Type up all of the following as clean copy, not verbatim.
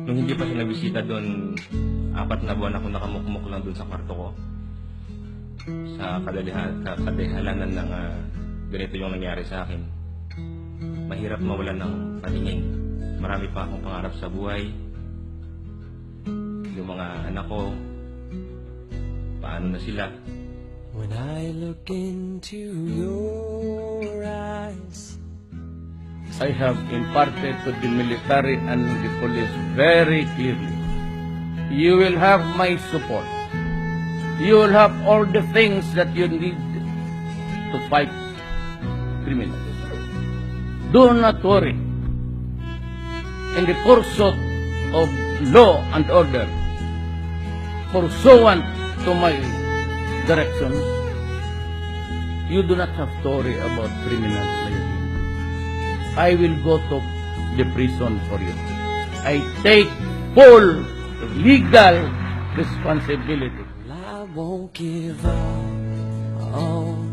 Nung hindi pa siya nabisita doon, 4 na buwan ako nakamukmuk lang doon sa kwarto ko. Sa kadalihalanan ng ganito yung nangyari sa akin. Mahirap mawalan ng paningin. Marami pa akong pangarap sa buhay. Yung mga anak ko, paano na sila? When I look into your eyes, I have imparted to the military and the police very clearly. You will have my support. You will have all the things that you need to fight criminals. Do not worry. In the pursuit of law and order, pursuant to my directions, you do not have to worry about criminal liability. I will go to the prison for you. I take full legal responsibility. I won't give up on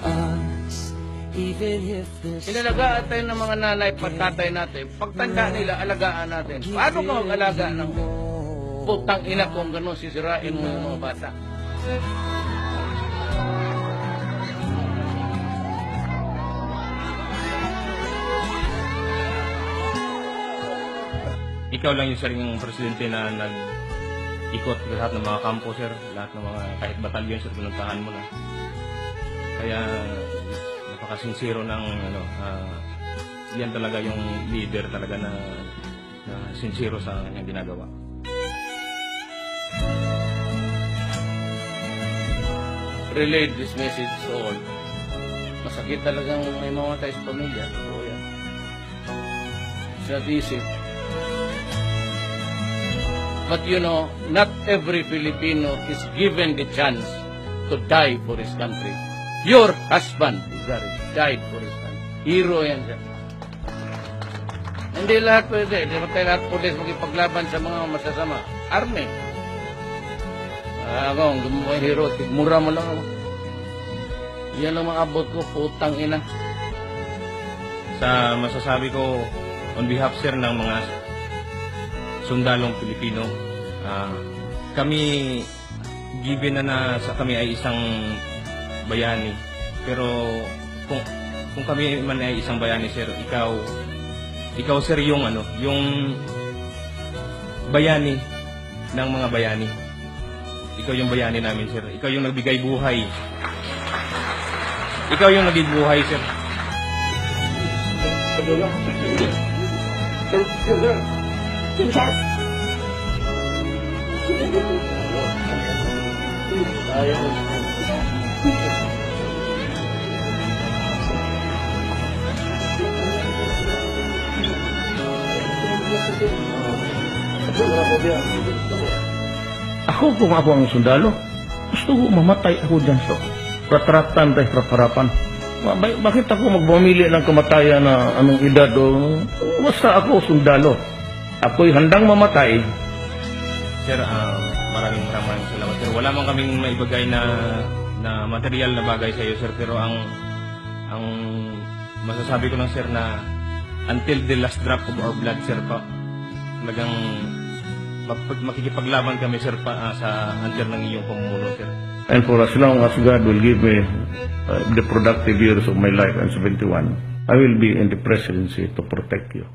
us, even if this. Inalagaan tayo ng mga nanay patatay natin. Pagtanda nila, alagaan natin. Paano ka mag-alaga ng putang ina kung gano'n sisirain mo yung mga bata? Ikaw lang yung saring presidente na nag-ikot lahat ng mga kampo, sir. Lahat ng mga, kahit batalyon, sir, pinuntahan mo na. Kaya, napakasinsiro ng, yan talaga yung leader talaga na sincero sa kanyang ginagawa. Relay this message to all. Masakit talagang may mamatay sa pamilya. Oo yan. It's not easy. But you know, not every Filipino is given the chance to die for his country. Your husband, died for his country. Hero yan siya. Hindi lahat pwede. Hindi tayo lahat pulis magipaglaban sa mga masasama. Army. Ako, ang gumawa hero, tigmura mo lang ako. Yan ang mga abot ko, putang ina. Sa masasabi ko, on behalf, sir, ng mga sundalong Pilipino, kami, given na kami ay isang bayani, pero kung kami man ay isang bayani, sir, ikaw sir, yung bayani ng mga bayani. Ikaw yung bayani namin, sir. Ikaw yung nagbigay buhay. Ikaw yung nagbigay buhay, sir. Ako kung ako ang sundalo, gusto ko mamatay ako dyan sa ratratan tayo praparapan. Bakit ako magpamili ng kamatayan na anong edad o basta ako sundalo. Ako'y handang mamatay. Sir, maraming salamat, sir. Wala man kaming maibagay na material na bagay sa iyo, sir, pero ang masasabi ko lang, sir, na until the last drop of our blood, sir, talagang makikipaglaban kami, sir, sa under ng iyong pamumuno, sir. And for as long as God will give me the productive years of my life, I'm 71, I will be in the presidency to protect you.